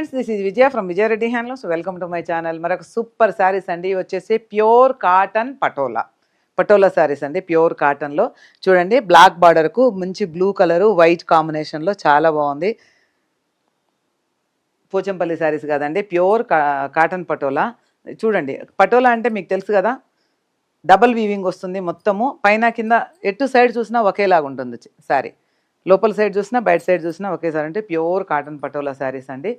Friends, this is Vijaya from Vijaya Reddy handlooms. Welcome to my channel. మరొక super saris అండి. ఇవి వచ్చేసి ప్యూర్ కాటన్ పటోలా శారీస్ అండి. ప్యూర్ కాటన్లో చూడండి, బ్లాక్ బార్డర్కు మంచి బ్లూ కలరు వైట్ కాంబినేషన్లో చాలా బాగుంది. పోచంపల్లి శారీస్ కాదండి, ప్యూర్ కాటన్ పటోలా. చూడండి, పటోలా అంటే మీకు తెలుసు కదా, డబల్ వీవింగ్ వస్తుంది మొత్తము. పైన కింద ఎటు సైడ్ చూసినా ఒకేలాగా ఉంటుంది శారీ. లోపల సైడ్ చూసినా బయట సైడ్ చూసినా ఒకేసారి. అంటే ప్యూర్ కాటన్ పటోలా శారీస్ అండి.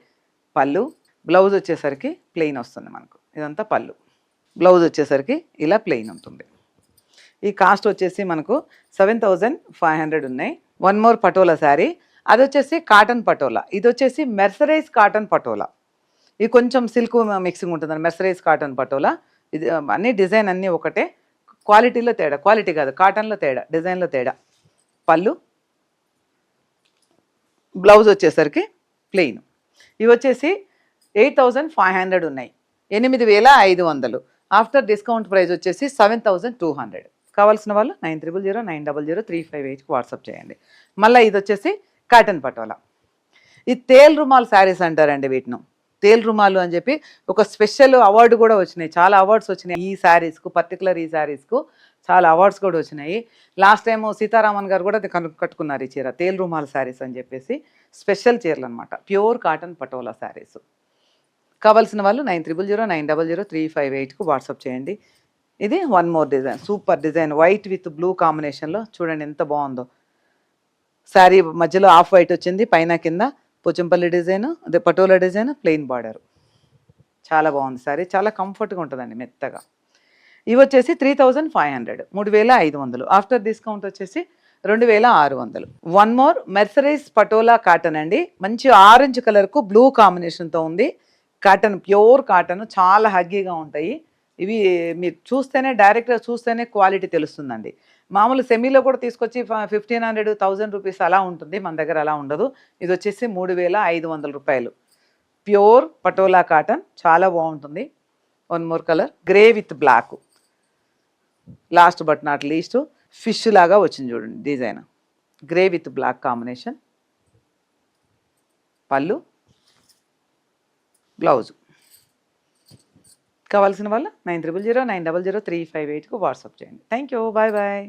పళ్ళు, బ్లౌజ్ వచ్చేసరికి ప్లెయిన్ వస్తుంది మనకు. ఇదంతా పళ్ళు. బ్లౌజ్ వచ్చేసరికి ఇలా ప్లెయిన్ ఉంటుంది. ఈ కాస్ట్ వచ్చేసి మనకు 7500 ఉన్నాయి. వన్ మోర్ పటోలా శారీ, అది వచ్చేసి కాటన్ పటోలా. ఇది వచ్చేసి మెర్సరైజ్ కాటన్ పటోలా. ఇది కొంచెం సిల్క్ మిక్సింగ్ ఉంటుందండి. Mercerise cotton patola. ఇది అన్ని డిజైన్ అన్నీ ఒకటే, క్వాలిటీలో తేడా. క్వాలిటీ కాదు, కాటన్లో తేడా, డిజైన్లో తేడా. పళ్ళు, బ్లౌజ్ వచ్చేసరికి ప్లెయిన్. ఇవి వచ్చేసి 8500 ఉన్నాయి. 8500. ఆఫ్టర్ డిస్కౌంట్ ప్రైస్ వచ్చేసి 7200. కావాల్సిన వాళ్ళు 9009003558కి వాట్సాప్ చేయండి. మళ్ళీ ఇది వచ్చేసి కాటన్ పటోలా. ఈ తేల్ రుమాల్ శారీస్ అంటారండి వీటిను. తేల్ రుమాలు అని చెప్పి ఒక స్పెషల్ అవార్డు కూడా వచ్చినాయి. చాలా అవార్డ్స్ వచ్చినాయి ఈ శారీస్కు, పర్టికులర్ ఈ శారీస్కు చాలా అవార్డ్స్ కూడా వచ్చినాయి. లాస్ట్ టైం సీతారామన్ గారు కూడా కట్టుకున్నారు ఈ చీర, తేల్ రుమాల్ శారీస్ అని చెప్పేసి. స్పెషల్ చీరలు అనమాట, ప్యూర్ కాటన్ పటోలా శారీస్. కావాల్సిన వాళ్ళు 9009003558కు వాట్సాప్ చేయండి. ఇది one more design, super design, white with blue కాంబినేషన్లో. చూడండి ఎంత బాగుందో. శారీ మధ్యలో ఆఫ్ వైట్ వచ్చింది, పైన కింద పోచంపల్లి డిజైన్, అదే పటోలా డిజైన్, ప్లెయిన్ బార్డర్. చాలా బాగుంది శారీ, చాలా కంఫర్ట్గా ఉంటుందండి, మెత్తగా. ఇవి వచ్చేసి 3500, 3500. ఆఫ్టర్ డిస్కౌంట్ వచ్చేసి 2600. One more mercerise patola cotton అండి. మంచి ఆరెంజ్ కలర్కు బ్లూ కాంబినేషన్తో ఉంది. కాటన్, ప్యూర్ కాటన్, చాలా హగ్గీగా ఉంటాయి ఇవి. మీరు చూస్తేనే, డైరెక్ట్గా చూస్తేనే క్వాలిటీ తెలుస్తుందండి. మామూలు సెమీలో కూడా తీసుకొచ్చి 1500, 1000 రూపీస్ అలా ఉంటుంది, మన దగ్గర అలా ఉండదు. ఇది వచ్చేసి 3500 రూపాయలు. ప్యూర్ పటోలా కాటన్, చాలా బాగుంటుంది. One more colour, grey with black. Last but not least, fish లాగా వచ్చింది చూడండి design, grey with black combination. పళ్ళు, బ్లౌజ్. కావాల్సిన వాళ్ళు 9009003558కు వాట్సాప్ చేయండి. Thank you, bye bye.